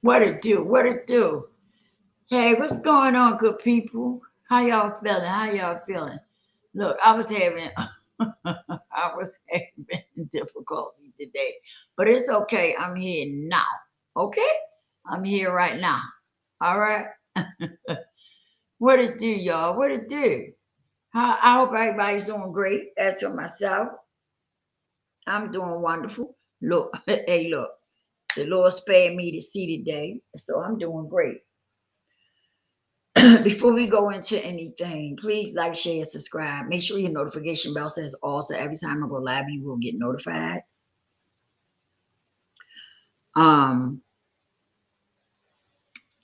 What it do? What it do? Hey, what's going on, good people? How y'all feeling? How y'all feeling? Look, I was having I was having difficulties today, but it's okay. I'm here now. Okay, I'm here right now. All right. What it do, y'all? What it do? I hope everybody's doing great. As for myself, I'm doing wonderful. Look, hey, look. The Lord spared me to see today, so I'm doing great. Before we go into anything, please like, share, subscribe. Make sure your notification bell says all, so every time I go live, you will get notified. Um,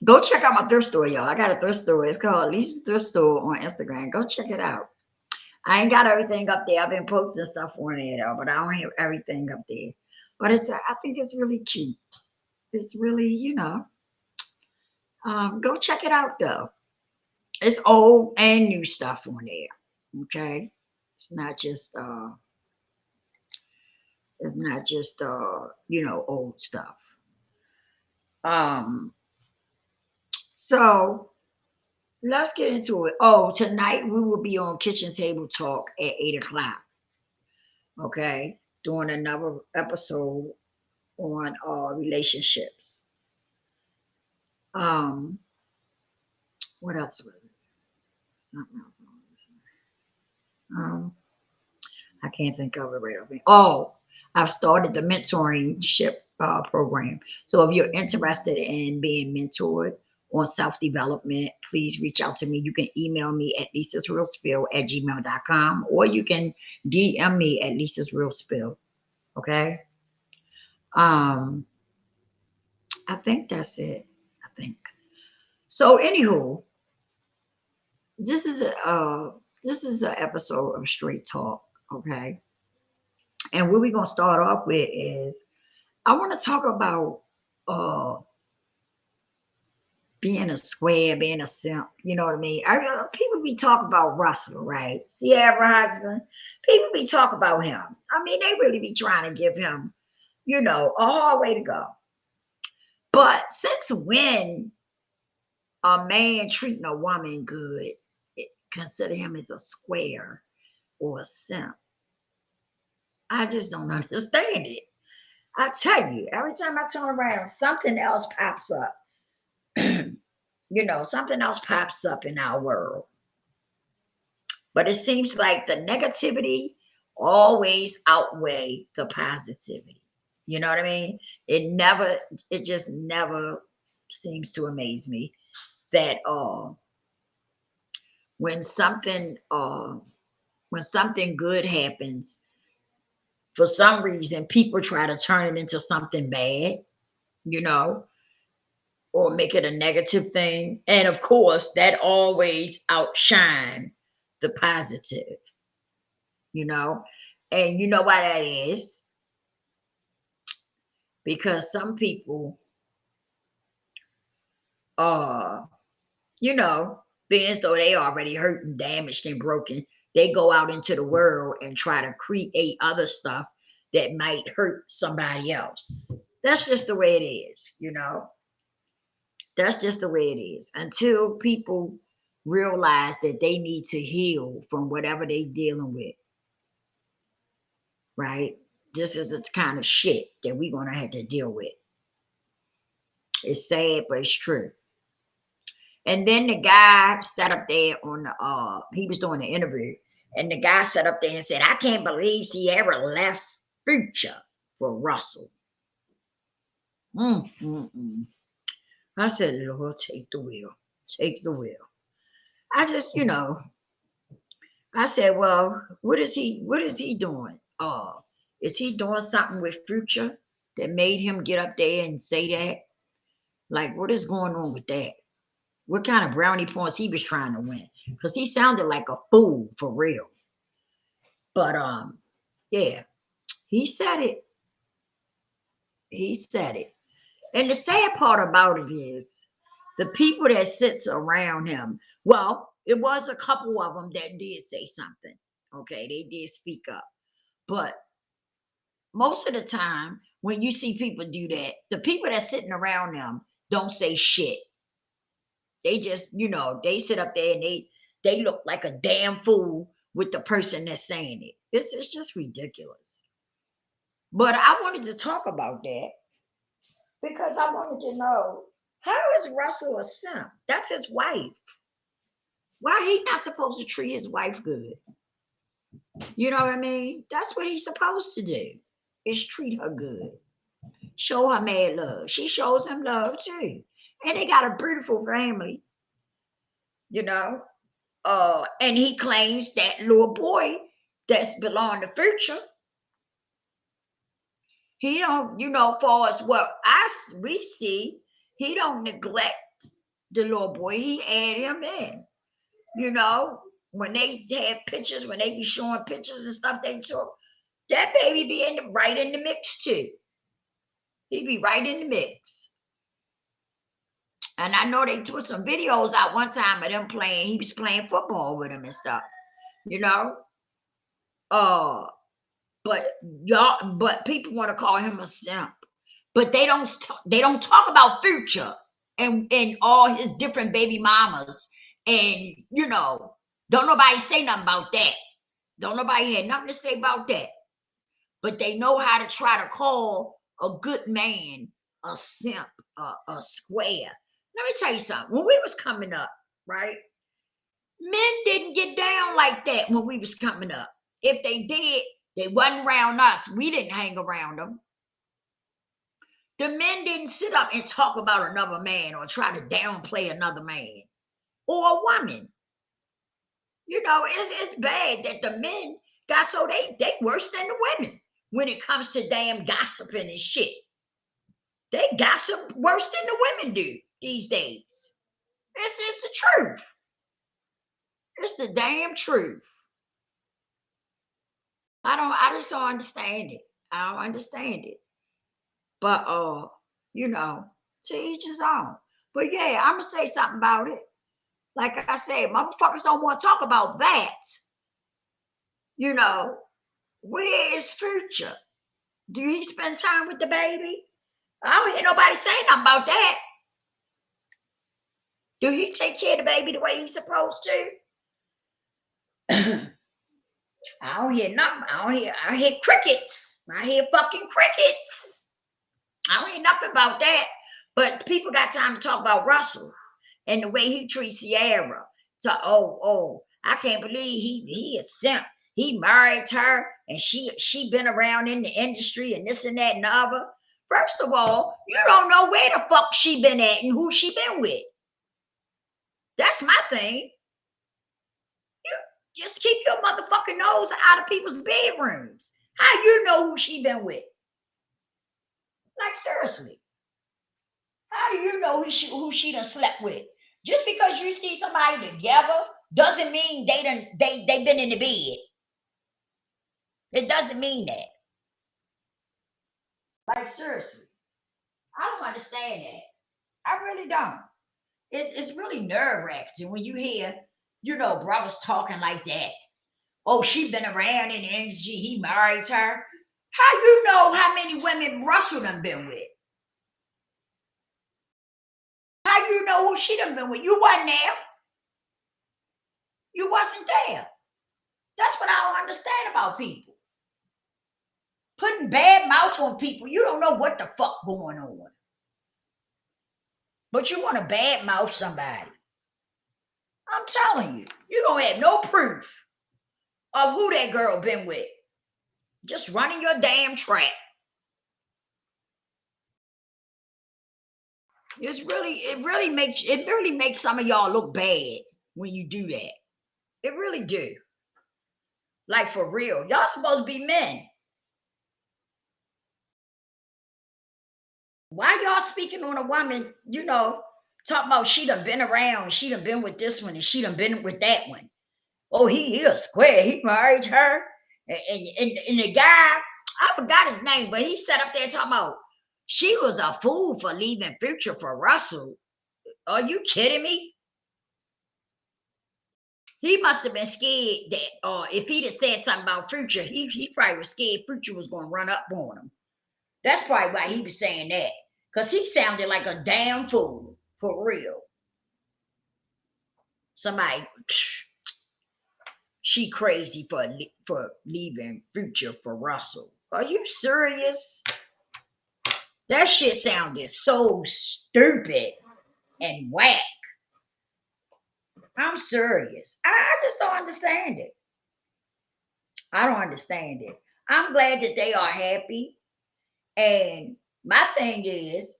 Go check out my thrift store, y'all. I got a thrift store. It's called Lisa's Thrift Store on Instagram. Go check it out. I ain't got everything up there. I've been posting stuff on there though, but I don't have everything up there. But I think it's really cute. It's really, go check it out though. It's old and new stuff on there. Okay, it's not just old stuff. Um, so let's get into it. Oh, tonight we will be on Kitchen Table Talk at 8 o'clock. Okay, doing another episode on relationships. Um, what else was it? Something else. Um, I can't think of it right away. Oh, I've started the mentorship program. So if you're interested in being mentored on self development, please reach out to me. You can email me at lisasrealspill@gmail.com, or you can DM me at Lisa's Real Spill. Okay. Um, I think that's it. I think. So anywho, this is a this is an episode of Straight Talk. Okay. And what we're gonna start off with is I want to talk about uh being a square, being a simp. You know what I mean? People be talking about Russell, right? Sierra husband. People be talking about him. I mean, they really be trying to give him, a hard way to go. But since when a man treating a woman good, consider him as a square or a simp? I just don't understand it. I tell you, every time I turn around, something else pops up. Something else pops up in our world. But it seems like the negativity always outweigh the positivity. You know what I mean? It just never seems to amaze me that when something uh, when something good happens, for some reason people try to turn it into something bad, you know, or make it a negative thing. And of course, that always outshine the positive, you know. And you know why that is? Because some people, uh, being as though they already hurt and damaged and broken, they go out into the world and try to create other stuff that might hurt somebody else. That's just the way it is, you know. That's just the way it is. Until people realize that they need to heal from whatever they're dealing with, right? This is the kind of shit that we're gonna have to deal with. It's sad, but it's true. And then the guy sat up there on the he was doing the interview, and the guy sat up there and said, I can't believe she ever left Future for Russell. Mm, mm, mm. I said, Lord, take the wheel. Take the wheel. I just, I said, well, what is he doing? Is he doing something with Future that made him get up there and say that? Like, what is going on with that? What kind of brownie points he was trying to win? Because he sounded like a fool for real. But yeah, he said it. He said it. And the sad part about it is the people that sits around him. Well, it was a couple of them that did say something. Okay, they did speak up. But most of the time, when you see people do that, the people that's sitting around them, don't say shit. They just, they sit up there and they look like a damn fool with the person that's saying it. This is just ridiculous. But I wanted to talk about that because I wanted to know, how is Russell a simp? That's his wife. Why he not supposed to treat his wife good? You know what I mean? That's what he's supposed to do, is treat her good. Show her mad love. She shows him love too. And they got a beautiful family, you know. And he claims that little boy that's belong to Future. He don't, far as what we see, he don't neglect the little boy. He add him in. When they have pictures, when they be showing pictures and stuff they took, that baby be right in the mix too. He be right in the mix. And I know they took some videos out one time of them playing. He was playing football with him and stuff, but people want to call him a simp. But they don't talk about Future and all his different baby mamas. And don't nobody say nothing about that. Don't nobody have nothing to say about that. But they know how to try to call a good man a simp, a square. Let me tell you something. When we was coming up, right? Men didn't get down like that when we was coming up. If they did, they wasn't around us. We didn't hang around them. The men didn't sit up and talk about another man or try to downplay another man or a woman. It's bad that the men got so they worse than the women when it comes to damn gossiping and shit. They gossip worse than the women do these days. It's the truth. It's the damn truth. I just don't understand it. I don't understand it. But to each his own. But yeah, I'm gonna say something about it. Like I said, motherfuckers don't want to talk about that. Where is Future? Do he spend time with the baby? I don't hear nobody saying nothing about that. Do he take care of the baby the way he's supposed to? I don't hear nothing. I hear crickets. I hear fucking crickets. I don't hear nothing about that. But people got time to talk about Russell and the way he treats Ciara. So, I can't believe he is simp. He married her and she been around in the industry and this and that and the other. First of all, you don't know where the fuck she been at and who she been with. That's my thing. You just keep your motherfucking nose out of people's bedrooms. How you know who she been with? Like, seriously. How do you know who she done slept with? Just because you see somebody together doesn't mean they been in the bed. It doesn't mean that. Like, seriously. I don't understand that. I really don't. It's really nerve-wracking when you hear, brothers talking like that. Oh, she been around in the industry. He married her. How you know how many women Russell done been with? How you know who she done been with? You wasn't there. You wasn't there. That's what I don't understand about people. Putting bad mouth on people. You don't know what the fuck going on. But you want to bad mouth somebody. I'm telling you, you don't have no proof of who that girl been with. Just running your damn trap. It really makes some of y'all look bad when you do that. It really do. Like, for real. Y'all supposed to be men. Why y'all speaking on a woman, talking about she done been around, she done been with this one, and she done been with that one. Oh, he a square. He married her. And the guy, I forgot his name, but he sat up there talking about she was a fool for leaving Future for Russell. Are you kidding me? He must have been scared that if he'd have said something about Future, he probably was scared Future was going to run up on him. That's probably why he was saying that. Because he sounded like a damn fool, for real. Somebody, she crazy for leaving Future for Russell. Are you serious? That shit sounded so stupid and whack. I'm serious. I just don't understand it. I don't understand it. I'm glad that they are happy. And my thing is,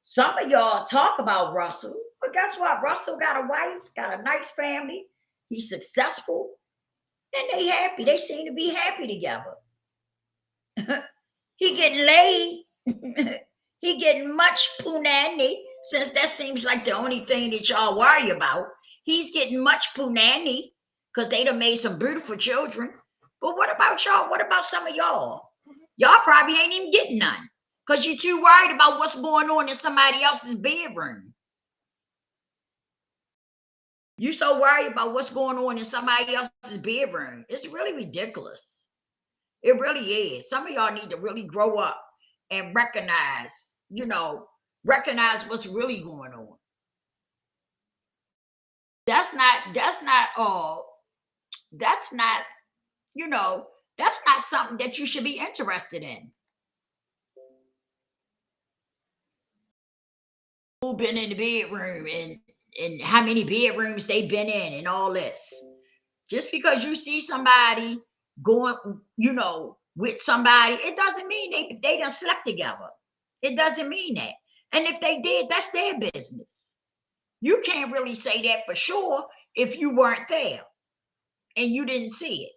some of y'all talk about Russell, but guess what? Russell got a wife, got a nice family. He's successful, and they happy. They seem to be happy together. He getting laid. He getting much punani, since that seems like the only thing that y'all worry about. He's getting much punani because they done made some beautiful children. But what about y'all? What about some of y'all? Y'all probably ain't even getting none because you're too worried about what's going on in somebody else's bedroom. You so worried about what's going on in somebody else's bedroom. It's really ridiculous. It really is. Some of y'all need to really grow up and recognize, recognize what's really going on. That's not, that's not something that you should be interested in. Who been in the bedroom and how many bedrooms they've been in and all this. Just because you see somebody going, with somebody, it doesn't mean they done slept together. It doesn't mean that. And if they did, that's their business. You can't really say that for sure if you weren't there and you didn't see it.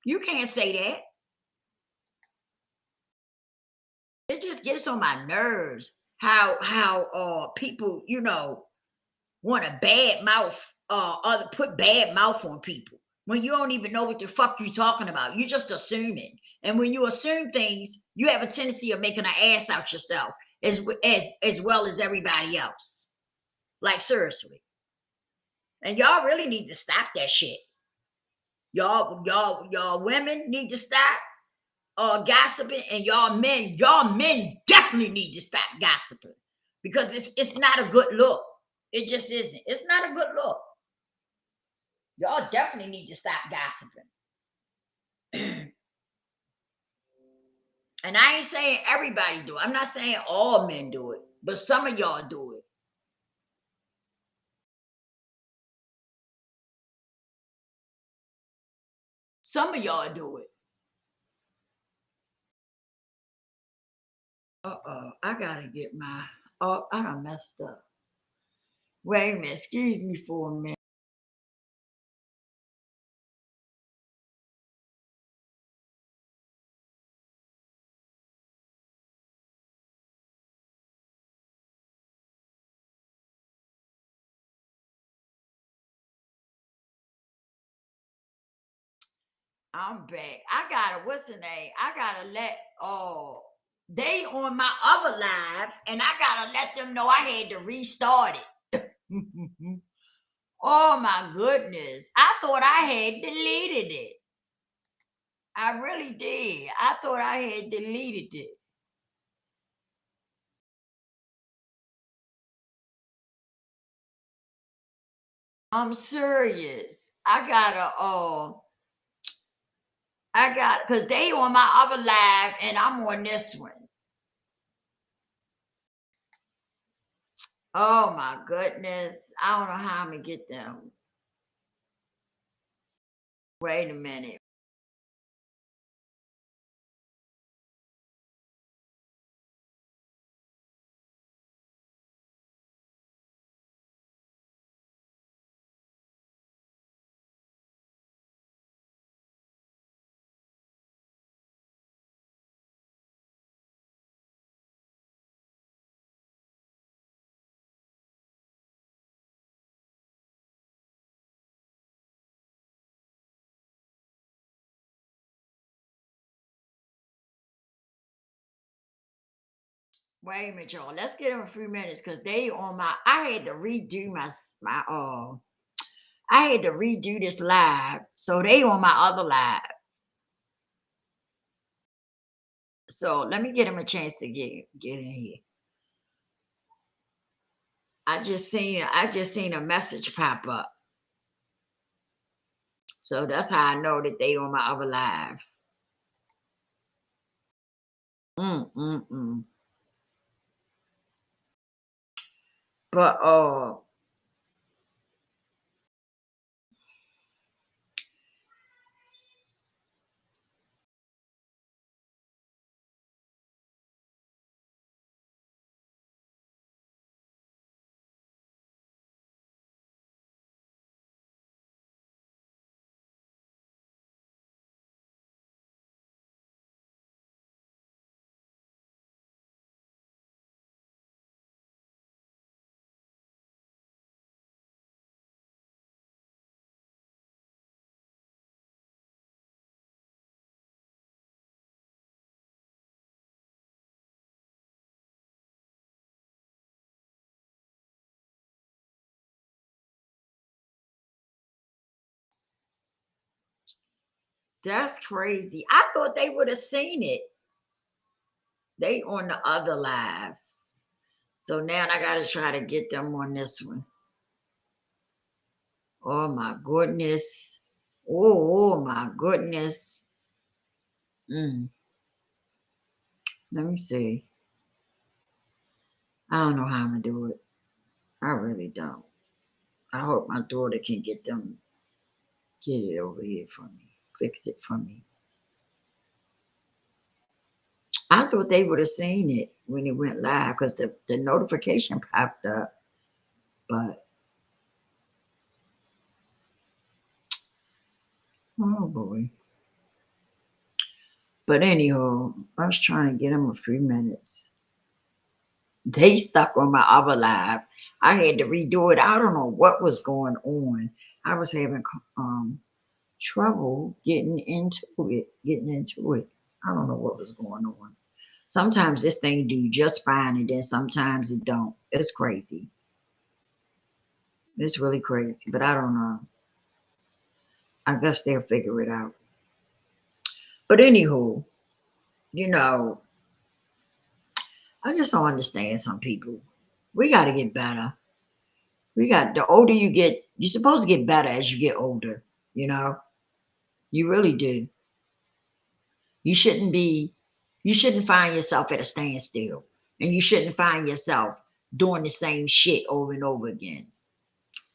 You can't say that. It just gets on my nerves how people, want to bad mouth other put bad mouth on people when you don't even know what the fuck you're talking about. You're just assuming. And when you assume things, you have a tendency of making an ass out yourself as well as everybody else. Like seriously. And y'all really need to stop that shit. Y'all women need to stop gossiping, and y'all men definitely need to stop gossiping because it's not a good look. It just isn't. It's not a good look. Y'all definitely need to stop gossiping. And I ain't saying everybody do it. I'm not saying all men do it, but some of y'all do it. Some of y'all do it. I gotta get my. Oh, I done messed up. Wait a minute. Excuse me for a minute. I'm back. I gotta, what's the name? I gotta let they on my other live, and I gotta let them know I had to restart it. Oh my goodness. I thought I had deleted it. I really did. I thought I had deleted it. I'm serious. Because they on my other live and I'm on this one. Oh my goodness. I don't know how I'm gonna get them. Wait a minute. Wait a minute, y'all. Let's get them a few minutes because they on my. I had to redo my. I had to redo this live, so they on my other live. So let me get him a chance to get in here. I just seen a message pop up. So that's how I know that they on my other live. Mm. But that's crazy. I thought they would have seen it. They on the other live. So now I gotta try to get them on this one. Oh my goodness. Oh my goodness. Mm, let me see. I don't know how I'm gonna do it. I really don't. I hope my daughter can get it over here for me. Fix it for me. I thought they would have seen it when it went live because the notification popped up. But oh boy. But anyhow, I was trying to get them a few minutes. They stuck on my other live. I had to redo it. I don't know what was going on. I was having trouble getting into it. I don't know what was going on. Sometimes this thing do just fine, and then sometimes it don't. It's crazy. It's really crazy, but I don't know. I guess they'll figure it out. But anywho, you know, I just don't understand some people. We got to get better. The older you get, you're supposed to get better as you get older. You know, you really do. You shouldn't be, you shouldn't find yourself at a standstill, and you shouldn't find yourself doing the same shit over and over again.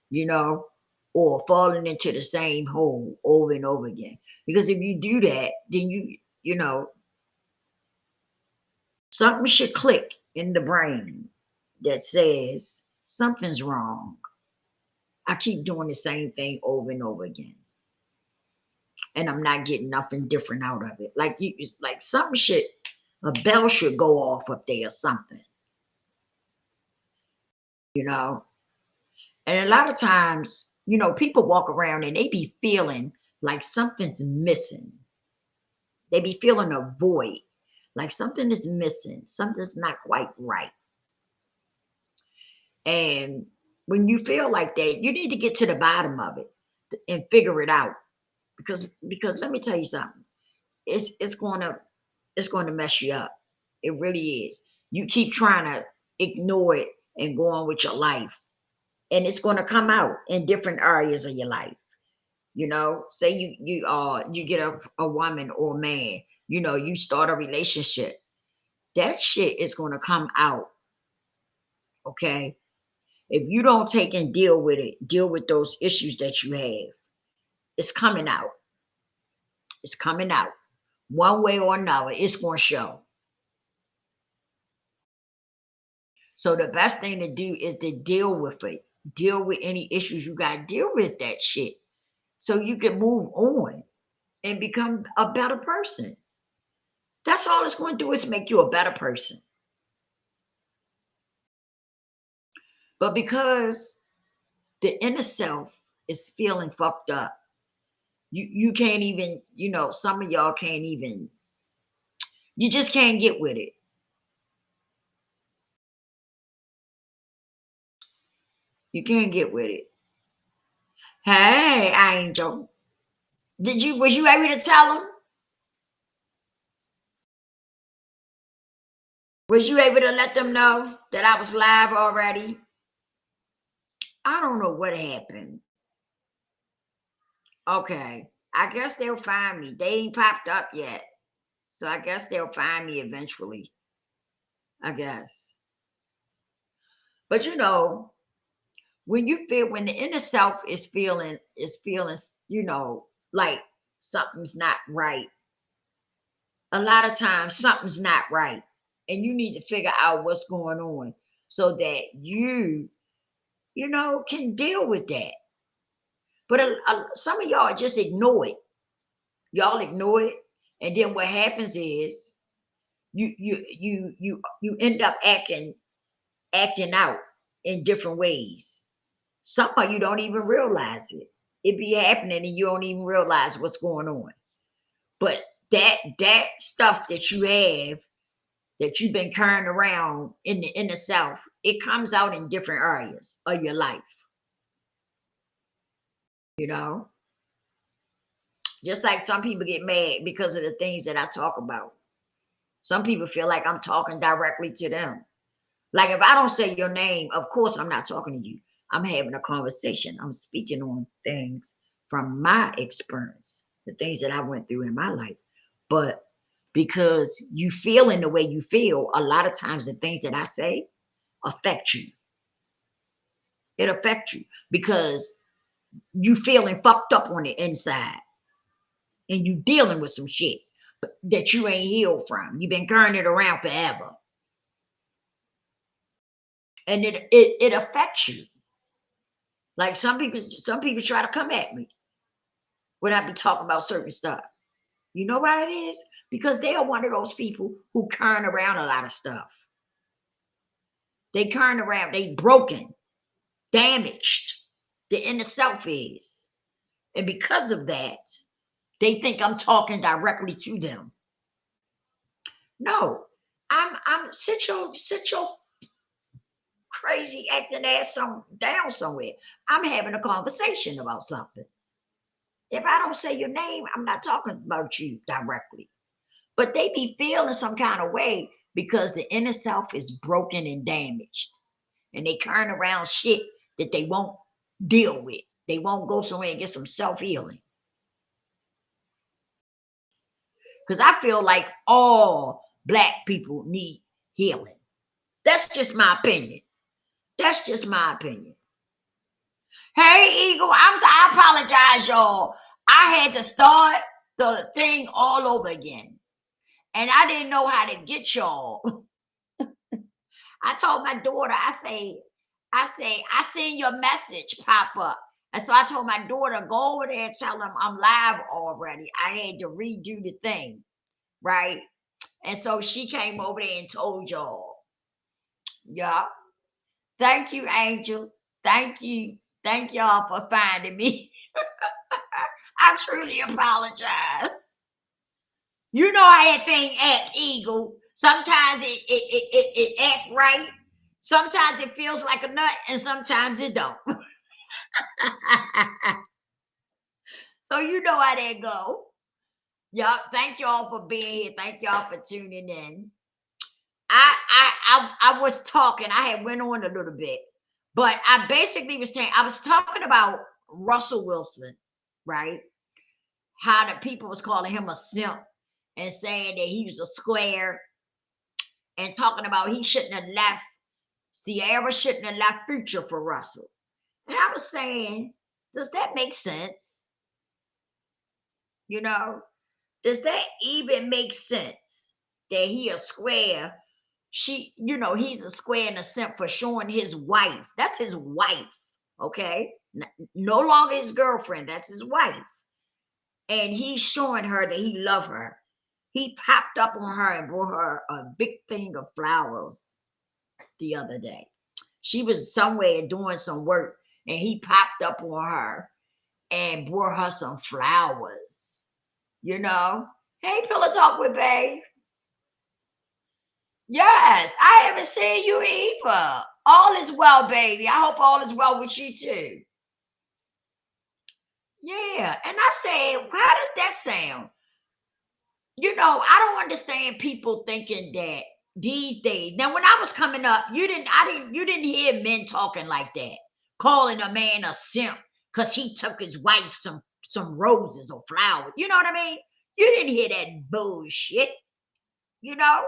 You know, or falling into the same hole over and over again. Because if you do that, then you know, something should click in the brain that says something's wrong. I keep doing the same thing over and over again, and I'm not getting nothing different out of it. Like it's like something should, a bell should go off up there or something, you know. And a lot of times, people walk around and they be feeling like something's missing. They be feeling a void, like something is missing, something's not quite right. And when you feel like that, you need to get to the bottom of it and figure it out. Because let me tell you something. It's going to mess you up. It really is. You keep trying to ignore it and go on with your life, and it's going to come out in different areas of your life. Say you get a woman or a man, you start a relationship. That shit is going to come out, okay? If you don't take and deal with it, deal with those issues that you have, it's coming out. It's coming out. One way or another, it's going to show. So the best thing to do is to deal with it. Deal with any issues you got to deal with that shit so you can move on and become a better person. That's all it's going to do is make you a better person. But because the inner self is feeling fucked up, you can't even, some of y'all can't even, you just can't get with it. You can't get with it. Hey, Angel. Was you able to tell him? Was you able to let them know that I was live already? I don't know what happened. Okay. I guess they'll find me. They ain't popped up yet. So I guess they'll find me eventually. I guess. But when you feel when the inner self is feeling, like something's not right. A lot of times something's not right. And you need to figure out what's going on so that you can deal with that. But some of y'all just ignore it. Y'all ignore it, and then what happens is you end up acting out in different ways. Some of you don't even realize it. It be happening, and you don't even realize what's going on. But that stuff that you have that you've been carrying around in the self, it comes out in different areas of your life. You know, just like some people get mad because of the things that I talk about. Some people feel like I'm talking directly to them. Like if I don't say your name, of course I'm not talking to you. I'm having a conversation. I'm speaking on things from my experience, the things that I went through in my life. But because you feel in the way you feel, a lot of times the things that I say affect you. It affects you because you feeling fucked up on the inside and you dealing with some shit that you ain't healed from. You've been carrying it around forever. And it affects you. Like some people try to come at me when I be talking about certain stuff. You know why it is? Because they are one of those people who carrying around a lot of stuff. They carrying around, they broken, damaged. The inner self is. And because of that, they think I'm talking directly to them. No, I'm sit your crazy acting ass down somewhere. I'm having a conversation about something. If I don't say your name, I'm not talking about you directly. But they be feeling some kind of way because the inner self is broken and damaged. And they carrying around shit that they won't deal with. They won't go somewhere and get some self-healing. Because I feel like all Black people need healing. That's just my opinion. That's just my opinion. Hey, Eagle, I apologize, y'all. I had to start the thing all over again. And I didn't know how to get y'all. I told my daughter, I seen your message pop up. And so I told my daughter, go over there and tell them I'm live already. I had to redo the thing, right? And so she came over there and told y'all. Yeah. Thank you, Angel. Thank you. Thank y'all for finding me. I truly apologize. You know how that thing act, Eagle. Sometimes it act right. Sometimes it feels like a nut, and sometimes it don't. So you know how that go. Yup. Thank y'all for being here. Thank y'all for tuning in. I was talking. I had went on a little bit, but I basically was saying I was talking about Russell Wilson, right? How the people was calling him a simp and saying that he was a square and talking about he shouldn't have left. Ciara shouldn't have left Future for Russell. And I was saying, does that make sense? You know, does that even make sense that he a square? He's a square and a simp for showing his wife. That's his wife, okay? No longer his girlfriend. That's his wife. And he's showing her that he loves her. He popped up on her and brought her a big thing of flowers the other day. She was somewhere doing some work, and he popped up on her and brought her some flowers. Hey, Pillow Talk with Babe. Yes, I haven't seen you either. All is well, baby. I hope all is well with you too. Yeah, and I said, how does that sound? I don't understand people thinking that these days. Now, when I was coming up, you didn't hear men talking like that, calling a man a simp because he took his wife some roses or flowers. You know what I mean? You didn't hear that bullshit. You know,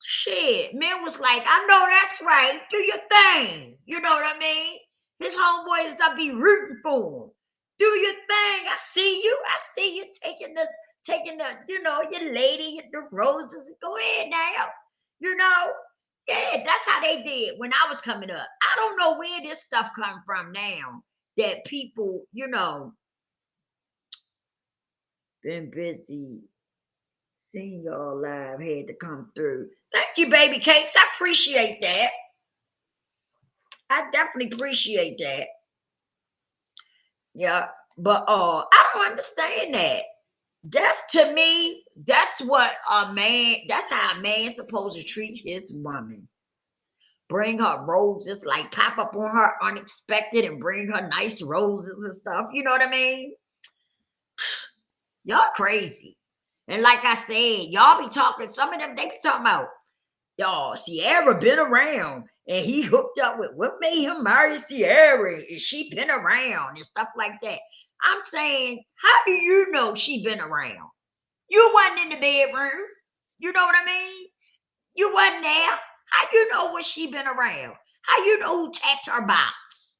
shit. Men was like, I know that's right. Do your thing. You know what I mean? His homeboys that be rooting for him. Do your thing. I see you. I see you taking the, your lady, the roses. Go ahead now. You know? Yeah, that's how they did when I was coming up. I don't know where this stuff come from now that people, been busy seeing y'all live, had to come through. Thank you, baby cakes. I appreciate that. I definitely appreciate that. Yeah, but I don't understand that. That's, to me, that's what a man, that's how a man's supposed to treat his woman. Bring her roses, like pop up on her unexpected and bring her nice roses and stuff. You know what I mean? Y'all crazy. And like I said, y'all be talking, some of them, they be talking about, y'all, Sierra been around and he hooked up with, what made him marry Sierra? And she been around and stuff like that. I'm saying, how do you know she been around? You wasn't in the bedroom. You know what I mean? You wasn't there. How you know what she been around? How you know who tapped her box?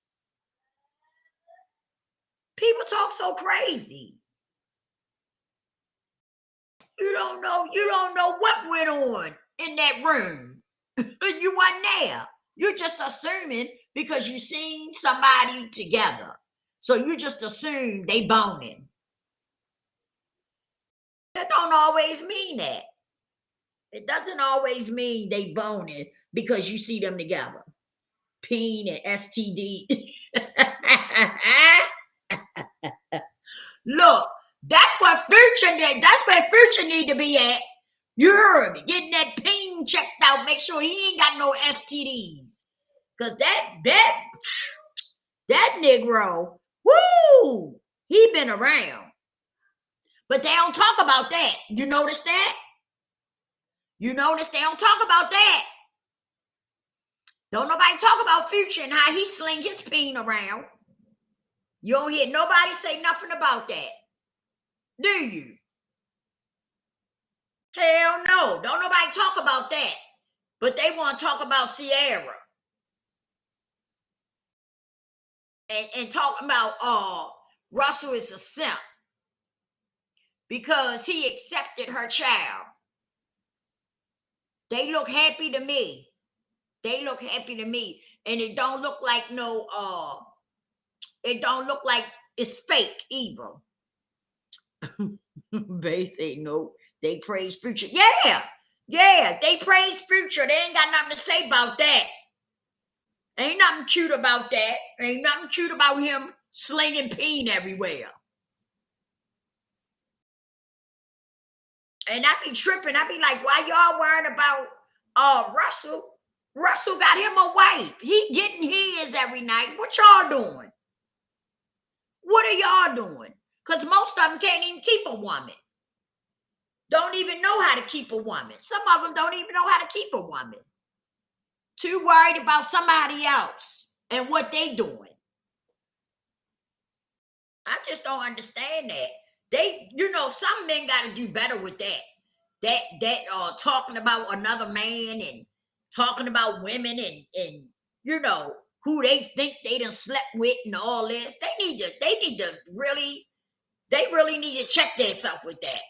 People talk so crazy. You don't know what went on in that room. You wasn't there. You're just assuming because you seen somebody together. So you just assume they boning. That don't always mean that. It doesn't always mean they boning because you see them together. Peen and STD. Look, that's what Future did. That's where Future need to be at. You heard me. Getting that peen checked out. Make sure he ain't got no STDs. Cause that Negro, woo, he been around. But they don't talk about that. You notice that? You notice they don't talk about that. Don't nobody talk about Future and how he sling his peen around. You don't hear nobody say nothing about that. Do you? Hell no. Don't nobody talk about that. But they want to talk about Sierra. And talking about Russell is a simp because he accepted her child. They look happy to me. They look happy to me. And it don't look like it don't look like it's fake either. They say no, they praise Future. Yeah, they praise Future. They ain't got nothing to say about that. Ain't nothing cute about that. Ain't nothing cute about him slinging peen everywhere. And I be tripping. I be like, why y'all worried about Russell? Russell got him a wife. He getting his every night. What y'all doing? What are y'all doing? Because most of them can't even keep a woman. Don't even know how to keep a woman. Some of them don't even know how to keep a woman. Too worried about somebody else and what they doing. I just don't understand that. They, some men got to do better with that. That talking about another man and talking about women and who they think they done slept with and all this. They really need to check themselves with that.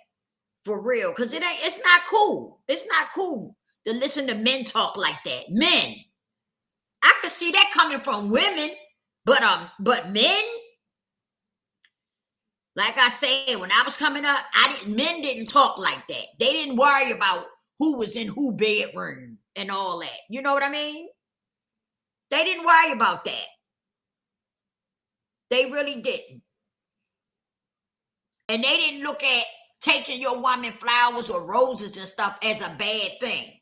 For real. Because it's not cool. It's not cool to listen to men talk like that. Men. I could see that coming from women, but men, like I said, when I was coming up, men didn't talk like that. They didn't worry about who was in who bedroom and all that. You know what I mean? They didn't worry about that. They really didn't. And they didn't look at taking your woman flowers or roses and stuff as a bad thing.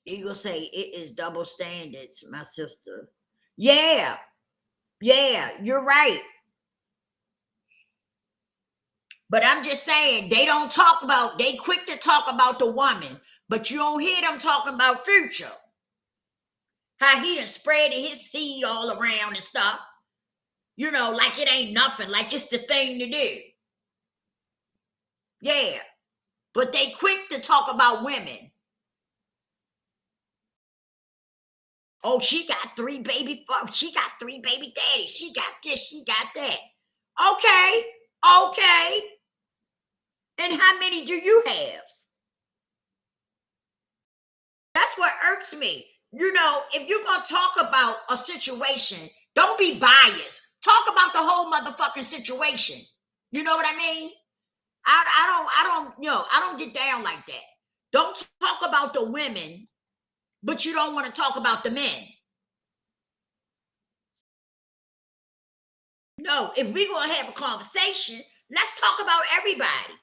Eagle say it is double standards, my sister. Yeah, you're right. But I'm just saying, they don't talk about, they quick to talk about the woman, but you don't hear them talking about Future. How he done spreading his seed all around and stuff. You know, like it ain't nothing, like it's the thing to do. Yeah. But they quick to talk about women. Oh, she got 3 baby fuck. She got 3 baby daddies. She got this, she got that. Okay. Okay. And how many do you have? That's what irks me. You know, if you're going to talk about a situation, don't be biased. Talk about the whole motherfucking situation. You know what I mean? I don't get down like that. Don't talk about the women, but you don't want to talk about the men. No, if we're going to have a conversation, let's talk about everybody.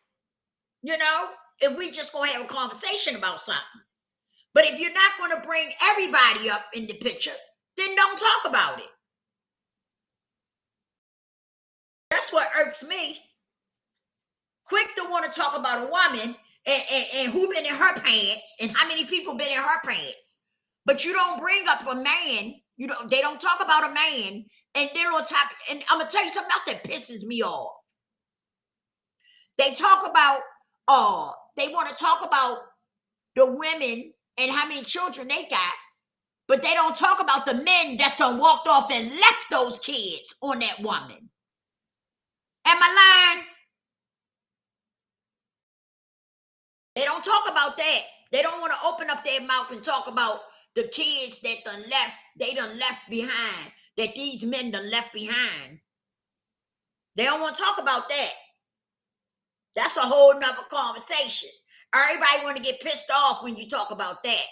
You know, if we just going to have a conversation about something. But if you're not going to bring everybody up in the picture, then don't talk about it. That's what irks me. Quick to want to talk about a woman and who been in her pants and how many people been in her pants. But you don't bring up a man. You know, they don't talk about a man, and they're on top. And I'm gonna tell you something else that pisses me off. They talk about, they want to talk about the women and how many children they got, but they don't talk about the men that's done walked off and left those kids on that woman. Am I lying? They don't talk about that. They don't want to open up their mouth and talk about the kids that they done left behind, that these men done left behind. They don't want to talk about that. That's a whole nother conversation. Everybody want to get pissed off when you talk about that.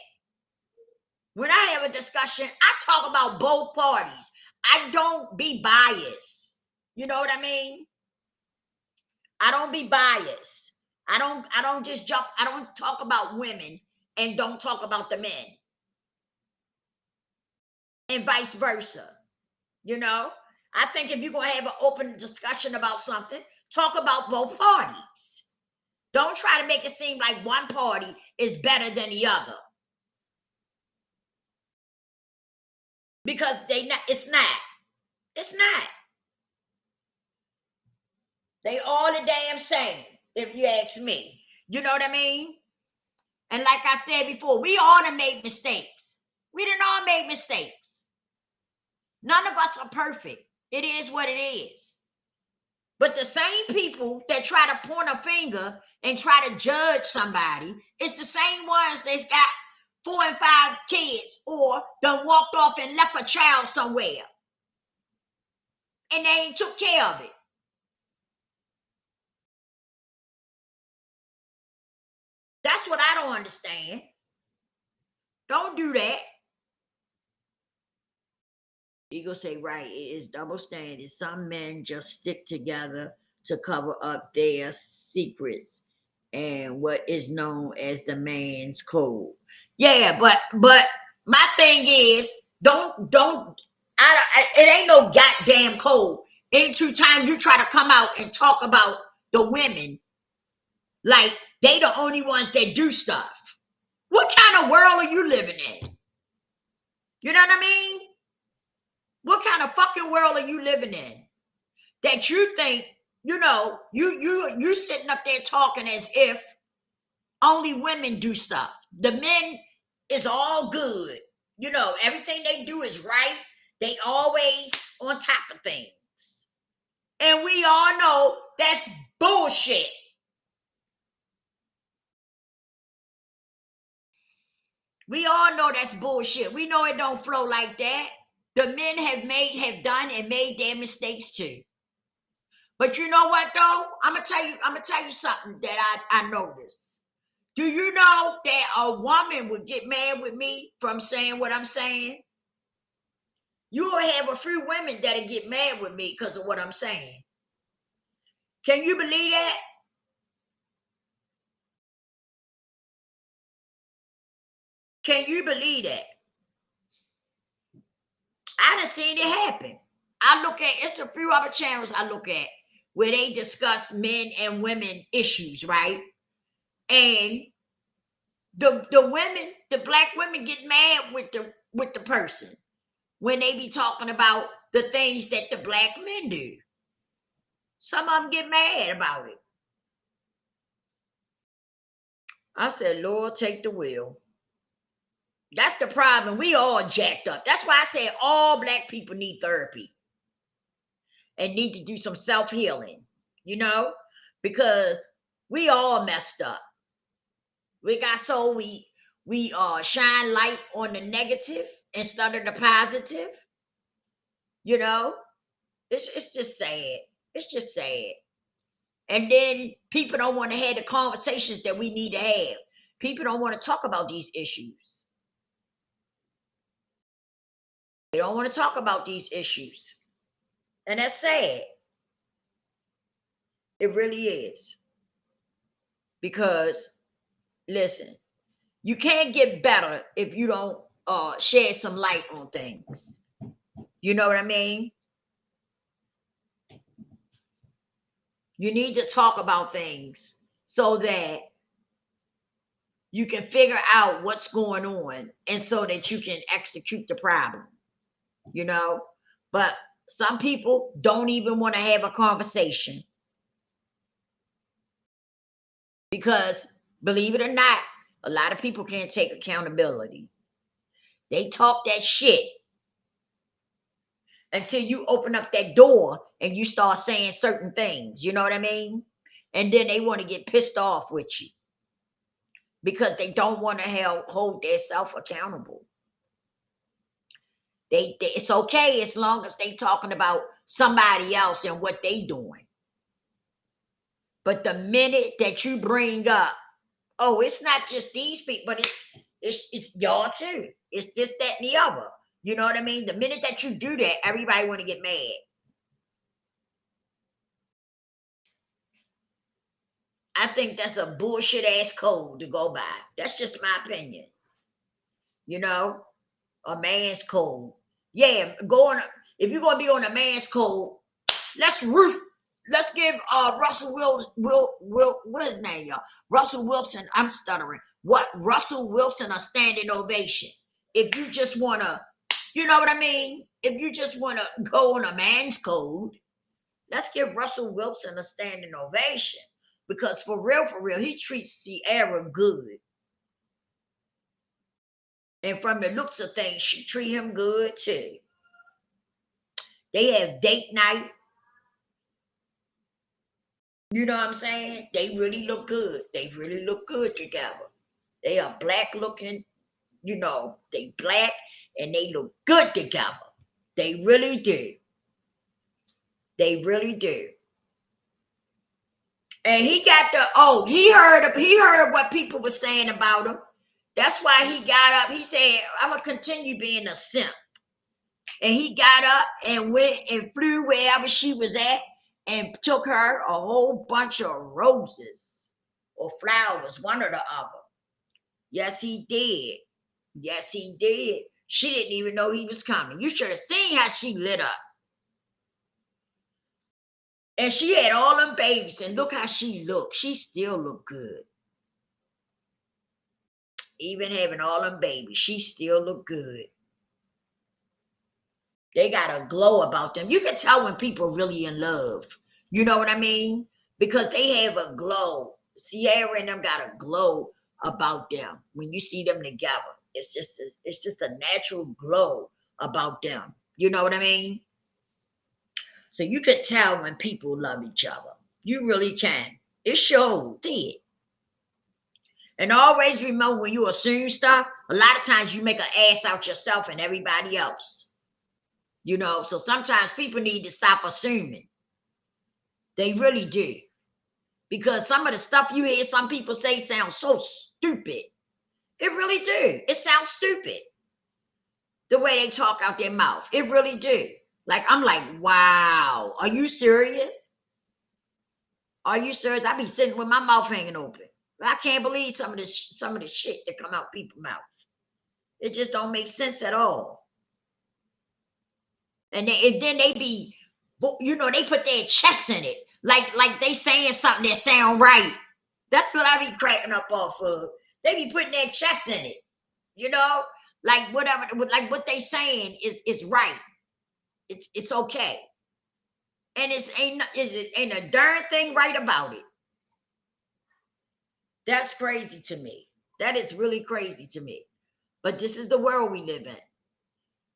When I have a discussion, I talk about both parties. I don't be biased. You know what I mean? I don't be biased. I don't just jump. I don't talk about women and don't talk about the men. And vice versa. You know, I think if you're going to have an open discussion about something, talk about both parties. Don't try to make it seem like one party is better than the other. Because it's not. It's not. They all the damn same, if you ask me. You know what I mean? And like I said before, we all done made mistakes. We done all made mistakes. None of us are perfect. It is what it is. But the same people that try to point a finger and try to judge somebody, it's the same ones that's got 4 and 5 kids or done walked off and left a child somewhere. And they ain't took care of it. That's what I don't understand. Don't do that. Eagle say, right, it is double standard. Some men just stick together to cover up their secrets and what is known as the man's code. Yeah, but my thing is, it ain't no goddamn code. Any time you try to come out and talk about the women, like they the only ones that do stuff. What kind of world are you living in? You know what I mean? What kind of fucking world are you living in that you think, you know, you sitting up there talking as if only women do stuff. The men is all good. You know, everything they do is right. They always on top of things. And we all know that's bullshit. We all know that's bullshit. We know it don't flow like that. The men have done and made their mistakes too. But you know what though? I'm gonna tell you something that I noticed. Do you know that a woman would get mad with me from saying what I'm saying? You will have a few women that'll get mad with me because of what I'm saying. Can you believe that? Can you believe that? I done seen it happen. I look at, it's a few other channels I look at. where they discuss men and women issues, right? And the women, the black women get mad with the person when they be talking about the things that the black men do. Some of them get mad about it. I said, Lord, take the wheel. That's the problem. We all jacked up. That's why I said all black people need therapy and need to do some self-healing, you know, because we all messed up. We got so we shine light on the negative instead of the positive, you know. It's just sad. It's just sad. And then people don't want to have the conversations that we need to have. People don't want to talk about these issues. They don't want to talk about these issues. And that's sad. It really is. Because, listen, you can't get better if you don't shed some light on things. You know what I mean? You need to talk about things so that you can figure out what's going on and so that you can execute the problem, you know? But some people don't even want to have a conversation because, believe it or not, a lot of people can't take accountability. They talk that shit until you open up that door and you start saying certain things. You know what I mean? And then they want to get pissed off with you because they don't want to hold themselves accountable. It's okay as long as they talking about somebody else and what they doing. But the minute that you bring up, oh, it's not just these people, but it's y'all too. It's just that and the other. You know what I mean? The minute that you do that, everybody want to get mad. I think that's a bullshit ass code to go by. That's just my opinion. You know, a man's code. Yeah, if you're gonna be on a man's code, let's give Russell what his name, y'all? Russell Wilson. I'm stuttering. What Russell Wilson a standing ovation? If you just wanna, you know what I mean? If you just wanna go on a man's code, let's give Russell Wilson a standing ovation. Because for real, he treats Ciara good. And from the looks of things, she treat him good too. They have date night. You know what I'm saying? They really look good. They really look good together. They are black looking, you know, they black and they look good together. They really do. They really do. And he got he heard what people were saying about him. That's why he got up. He said, I'm gonna continue being a simp. And he got up and went and flew wherever she was at and took her a whole bunch of roses or flowers, one or the other. Yes, he did. Yes, he did. She didn't even know he was coming. You should have seen how she lit up. And she had all them babies, and look how she looked. She still looked good. Even having all them babies, she still looked good. They got a glow about them. You can tell when people really in love. You know what I mean? Because they have a glow. Ciara and them got a glow about them. When you see them together, it's just a natural glow about them. You know what I mean? So you can tell when people love each other. You really can. It shows. See it. And always remember when you assume stuff, a lot of times you make an ass out yourself and everybody else. You know, so sometimes people need to stop assuming. They really do. Because some of the stuff you hear some people say sounds so stupid. It really do. It sounds stupid. The way they talk out their mouth. It really do. Like, I'm like, wow. Are you serious? Are you serious? I be sitting with my mouth hanging open. I can't believe some of the shit that come out people's mouth. It just don't make sense at all. And then they be, you know, they put their chest in it. Like they saying something that sound right. That's what I be cracking up off of. They be putting their chest in it, you know, like whatever, like what they saying is right. It's okay, and ain't a darn thing right about it. That's crazy to me. That is really crazy to me. But this is the world we live in.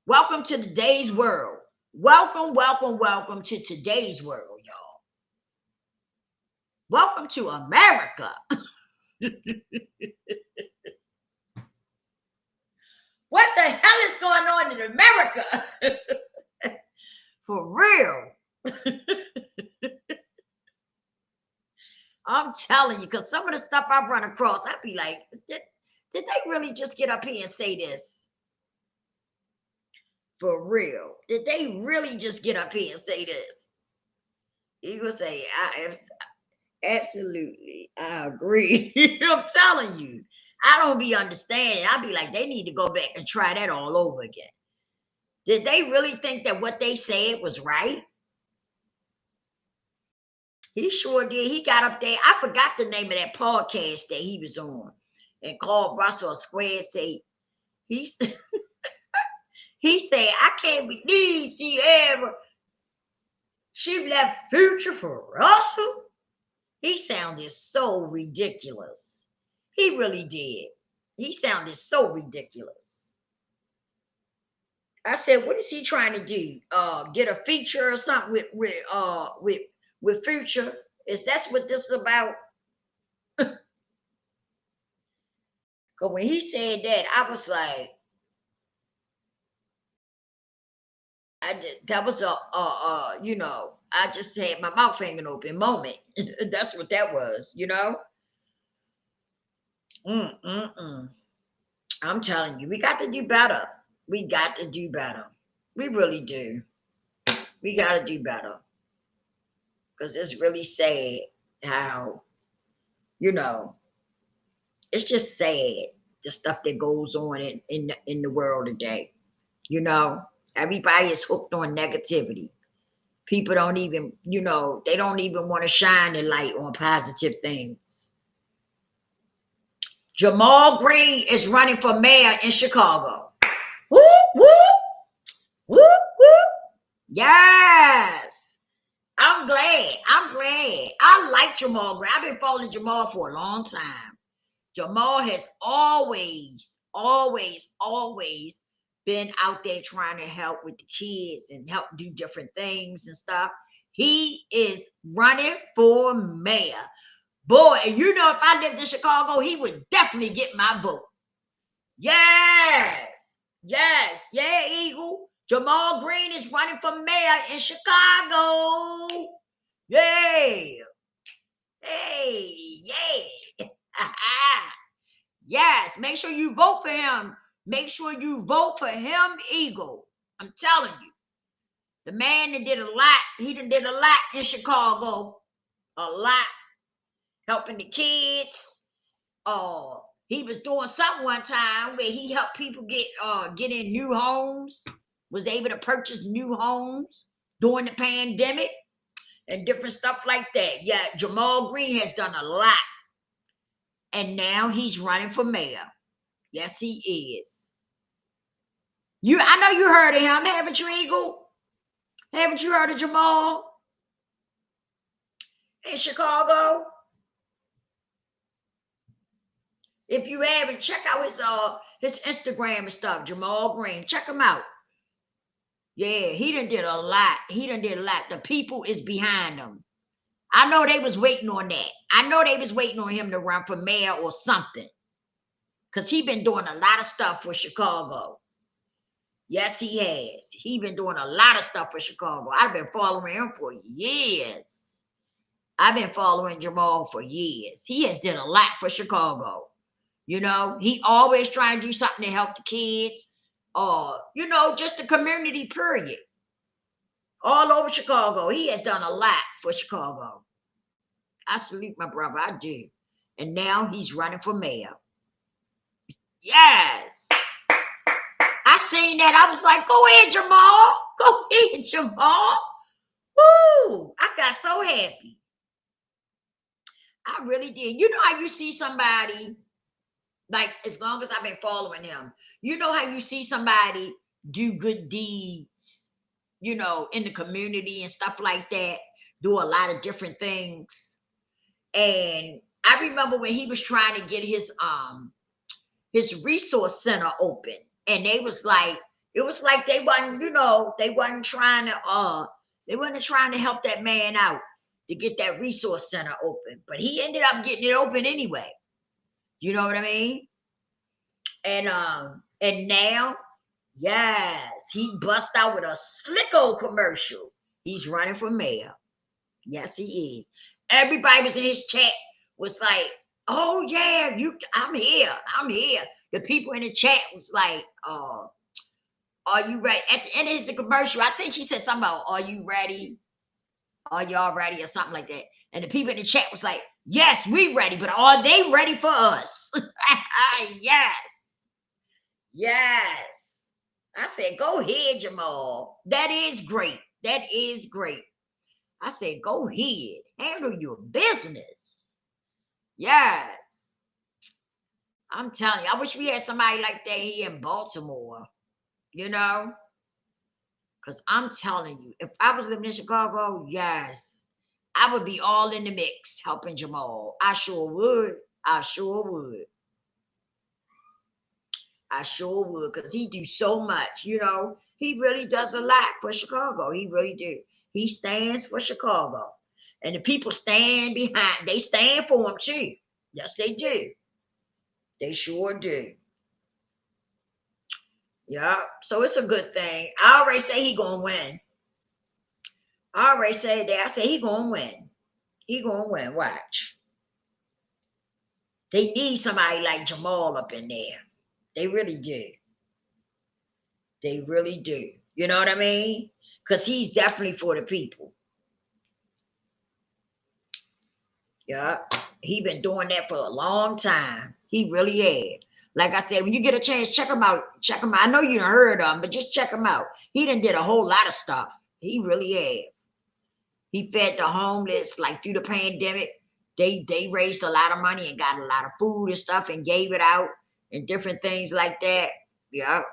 Welcome to today's world. Welcome, welcome, welcome to today's world, y'all. Welcome to America. What the hell is going on in America? For real. I'm telling you, because some of the stuff I've run across, I'd be like, did they really just get up here and say this? For real. Did they really just get up here and say this? He will say, absolutely, I agree. I'm telling you. I don't be understanding. I'll be like, they need to go back and try that all over again. Did they really think that what they said was right? He sure did. He got up there. I forgot the name of that podcast that he was on. And called Russell Square say, he said, I can't believe she left Future for Russell. He sounded so ridiculous. He really did. He sounded so ridiculous. I said, what is he trying to do? Get a feature or something with Future? Is that's what this is about? Because when he said that, I was like, that was you know, I just had my mouth hanging open moment. That's what that was, you know. I'm telling you, we got to do better. We got to do better. We really do. We got to do better. Because it's really sad how, you know, it's just sad the stuff that goes on in the world today. You know, everybody is hooked on negativity. People don't even, you know, they don't even want to shine the light on positive things. Jamal Green is running for mayor in Chicago. Woo, woo, woo, woo. Yes. I'm glad. I like Jamal Green. I've been following Jamal for a long time. Jamal has always been out there trying to help with the kids and help do different things and stuff. He is running for mayor. Boy, you know, if I lived in Chicago, he would definitely get my vote. Yes. Yeah, Eagle. Jamal Green is running for mayor in Chicago. Yay. Hey, yay. Yes, make sure you vote for him. Make sure you vote for him, Eagle. I'm telling you. The man that did a lot. He done did a lot in Chicago. A lot. Helping the kids. He was doing something one time where he helped people get in new homes, was able to purchase new homes during the pandemic and different stuff like that. Yeah, Jamal Green has done a lot. And now he's running for mayor. Yes, he is. I know you heard of him, haven't you, Eagle? Haven't you heard of Jamal in Chicago? If you haven't, check out his Instagram and stuff, Jamal Green. Check him out. Yeah, he done did a lot. The people is behind him. I know they was waiting on that. I know they was waiting on him to run for mayor or something. Because he been doing a lot of stuff for Chicago. Yes, he has. He been doing a lot of stuff for Chicago. I've been following him for years. I've been following Jamal for years. He has done a lot for Chicago. You know, he always trying to do something to help the kids. You know, just the community, period. All over Chicago. He has done a lot for Chicago. I salute my brother. I do. And now he's running for mayor. Yes. I seen that. I was like, go ahead, Jamal. Go ahead, Jamal. Woo! I got so happy. I really did. You know how you see somebody, like as long as I've been following him, you know how you see somebody do good deeds, in the community and stuff like that, do a lot of different things. And I remember when he was trying to get his resource center open, and it was like they wasn't trying to help that man out to get that resource center open, but he ended up getting it open anyway. You know what I mean? And now, yes, he bust out with a slick old commercial. He's running for mayor. Yes, he is. Everybody was in his chat was like, "Oh yeah, I'm here. I'm here." The people in the chat was like, "Are you ready?" At the end of his commercial, I think he said something about, "Are you ready? Are y'all ready?" or something like that. And the people in the chat was like, "Yes, we ready, but are they ready for us?" Yes, yes. I said, "Go ahead, Jamal. That is great. That is great." I said, "Go ahead, handle your business." Yes. I'm telling you, I wish we had somebody like that here in Baltimore, you know? Because I'm telling you, if I was living in Chicago, yes, I would be all in the mix helping Jamal. I sure would. I sure would. I sure would, because he do so much, He really does a lot for Chicago. He really do. He stands for Chicago. And the people they stand for him too. Yes, they do. They sure do. Yeah. So it's a good thing. I already say he gonna win. I already said that. I said he gonna win. He gonna win. Watch. They need somebody like Jamal up in there. They really do. They really do. You know what I mean? Because he's definitely for the people. Yeah. He been doing that for a long time. He really had. Like I said, when you get a chance, check him out. Check him out. I know you done heard of him, but just check him out. He done did a whole lot of stuff. He really had. He fed the homeless, like through the pandemic. They raised a lot of money and got a lot of food and stuff and gave it out and different things like that. Yeah.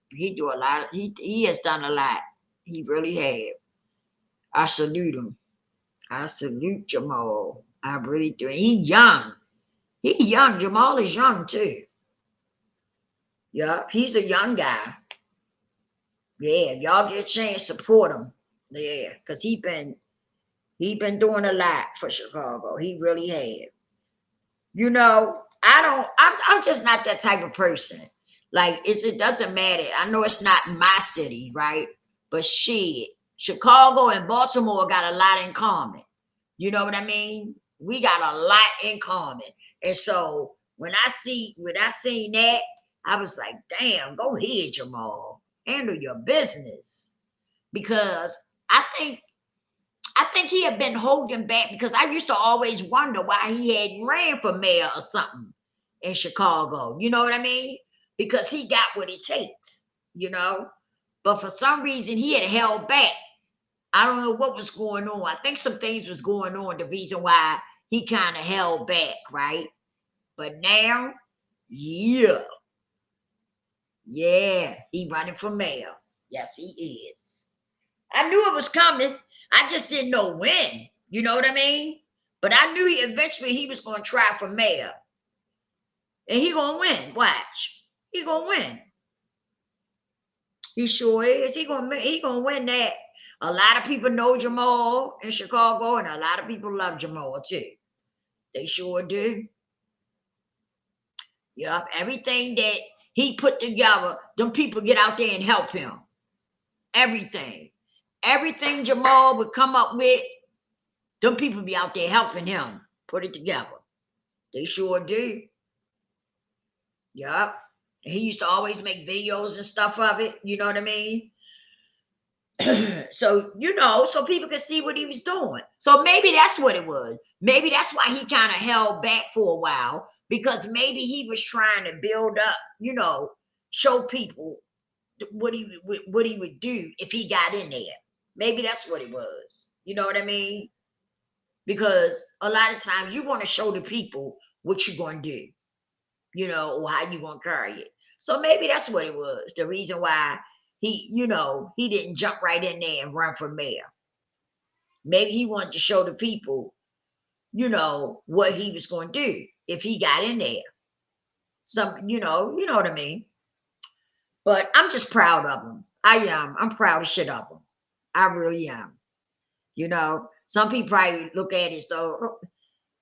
He do a lot. He has done a lot. He really have. I salute him. I salute Jamal. I really do. He young. He young. Jamal is young too. Yeah, he's a young guy. Yeah, if y'all get a chance, support him. Yeah, because he been doing a lot for Chicago. He really have. I'm just not that type of person. Like it doesn't matter. I know it's not my city, right? But shit, Chicago and Baltimore got a lot in common. You know what I mean? We got a lot in common. And so when I seen that, I was like, damn, go ahead, Jamal. Handle your business. Because I think he had been holding back, because I used to always wonder why he hadn't ran for mayor or something in Chicago. You know what I mean? Because he got what it takes, you know. But for some reason, he had held back. I don't know what was going on. I think some things was going on. The reason why he kind of held back, right? But now, yeah, yeah, he running for mayor. Yes, he is. I knew it was coming. I just didn't know when. You know what I mean? But I knew eventually he was going to try for mayor, and he gonna win. Watch, he gonna win. He sure is. He gonna win that. A lot of people know Jamal in Chicago, and a lot of people love Jamal too. They sure do. Yup. Everything that he put together, them people get out there and help him. Everything. Everything Jamal would come up with, them people be out there helping him put it together. They sure do. Yup. He used to always make videos and stuff of it. You know what I mean? So people could see what he was doing. So maybe that's what it was. Maybe that's why he kind of held back for a while, because maybe he was trying to build up, show people what he would do if he got in there. Maybe that's what it was. You know what I mean? Because a lot of times you want to show the people what you're going to do, you know, or how you're going to carry it. So maybe that's what it was. The reason why he, you know, he didn't jump right in there and run for mayor. Maybe he wanted to show the people, you know, what he was going to do if he got in there. Some, you know what I mean? But I'm just proud of him. I am. I'm proud of shit of him. I really am. You know, some people probably look at it so,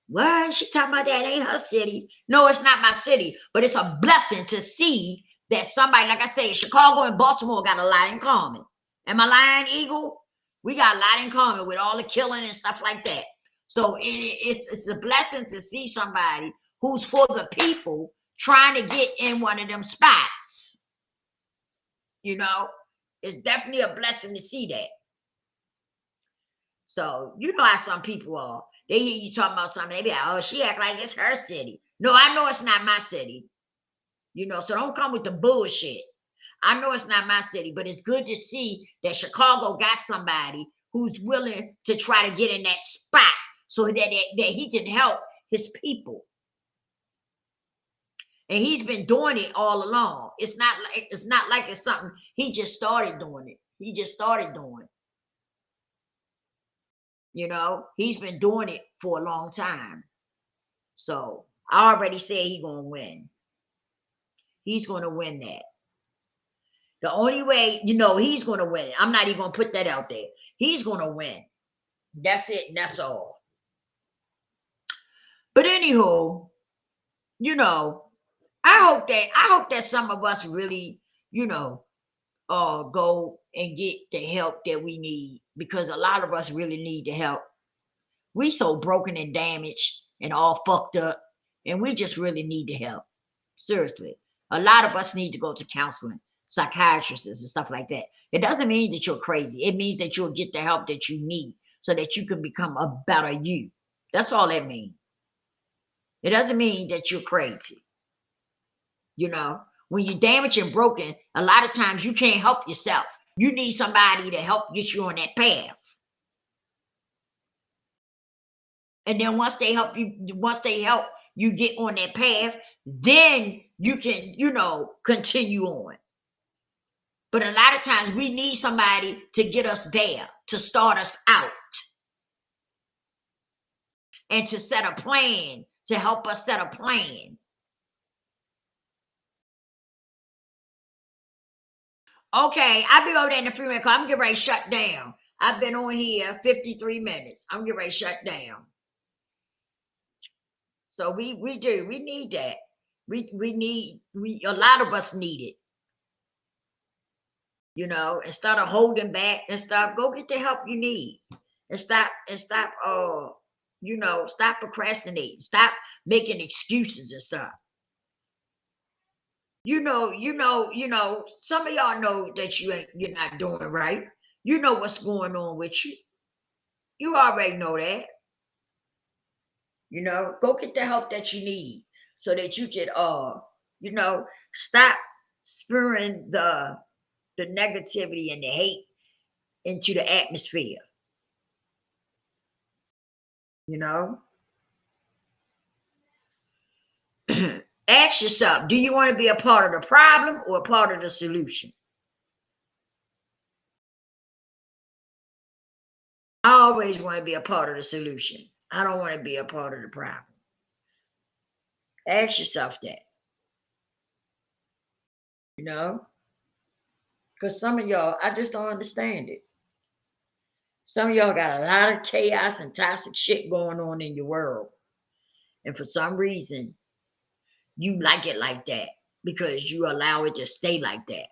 what? She talking about that ain't her city. No, it's not my city, but it's a blessing to see that somebody, like I say, Chicago and Baltimore got a lot in common. Am I lying, Eagle? We got a lot in common with all the killing and stuff like that. So it's a blessing to see somebody who's for the people trying to get in one of them spots. You know, it's definitely a blessing to see that. So you know how some people are. They hear you talking about something, they be like, oh, she act like it's her city. No, I know it's not my city. You know, so don't come with the bullshit. I know it's not my city, but it's good to see that Chicago got somebody who's willing to try to get in that spot so that he can help his people. And he's been doing it all along. It's not like it's something he just started doing it. He just started doing. You know, he's been doing it for a long time. So I already said he's gonna win. He's gonna win that. The only way, you know, he's gonna win it. I'm not even gonna put that out there. He's gonna win. That's it, and that's all. But anywho, you know, I hope that some of us really, you know, go and get the help that we need, because a lot of us really need the help. We so broken and damaged and all fucked up, and we just really need the help. Seriously. A lot of us need to go to counseling, psychiatrists and stuff like that. It doesn't mean that you're crazy. It means that you'll get the help that you need so that you can become a better you. That's all that means. It doesn't mean that you're crazy. You know, when you're damaged and broken, a lot of times you can't help yourself. You need somebody to help get you on that path. And then once they help you get on that path, then you can, you know, continue on. But a lot of times we need somebody to get us there, to start us out, and to set a plan, to help us set a plan. Okay, I'll be over there in a few minutes. I'm getting ready to shut down. I've been on here 53 minutes. I'm getting ready to shut down. So we need that. We a lot of us need it. You know, instead of holding back and stuff, go get the help you need. And stop you know, stop procrastinating. Stop making excuses and stuff. Some of y'all know that you're not doing right. You know what's going on with you. You already know that. You know, go get the help that you need so that you can you know, stop spewing the negativity and the hate into the atmosphere. You know? Ask yourself, do you want to be a part of the problem or a part of the solution? I always want to be a part of the solution. I don't want to be a part of the problem. Ask yourself that, you know? Because some of y'all, I just don't understand it. Some of y'all got a lot of chaos and toxic shit going on in your world. And for some reason, you like it like that because you allow it to stay like that,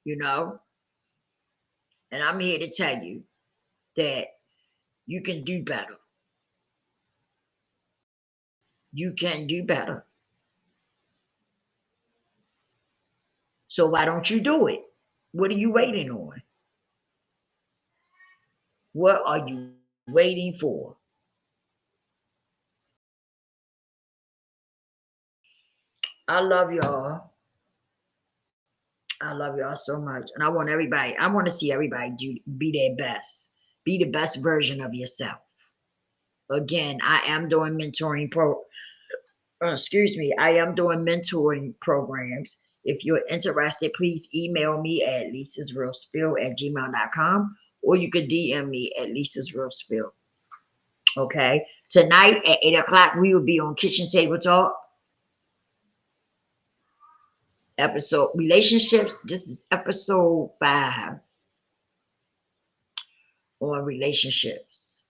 you know? And I'm here to tell you that you can do better. You can do better. So why don't you do it? What are you waiting on? What are you waiting for? I love y'all. I love y'all so much. And I want everybody, I want to see everybody be their best. Be the best version of yourself. Again, I am doing excuse me, I am doing mentoring programs. If you're interested, please email me at lisasrealspill@gmail.com, or you could DM me at lisasrealspill. Okay. Tonight at 8 o'clock, we will be on Kitchen Table Talk. Episode relationships. This is episode 5 on relationships.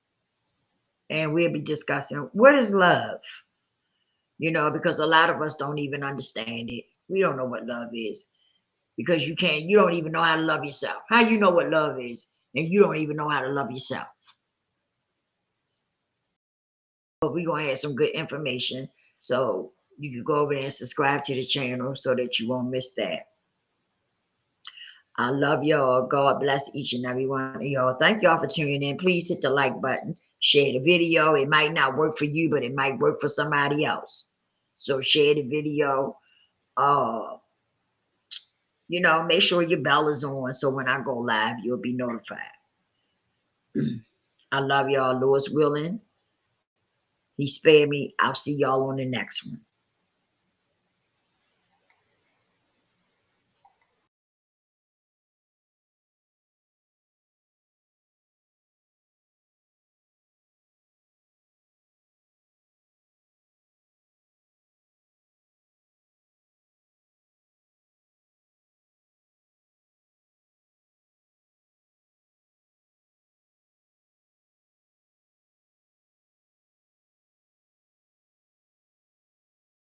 And we'll be discussing what is love, because a lot of us don't even understand it. We don't know what love is because you don't even know how to love yourself. How you know what love is and you don't even know how to love yourself? But we're going to have some good information. So you can go over there and subscribe to the channel so that you won't miss that. I love y'all. God bless each and every one of y'all. Thank y'all for tuning in. Please hit the like button. Share the video. It might not work for you, but it might work for somebody else. So share the video. Make sure your bell is on so when I go live, you'll be notified. I love y'all. Lord's willing. He spared me. I'll see y'all on the next one.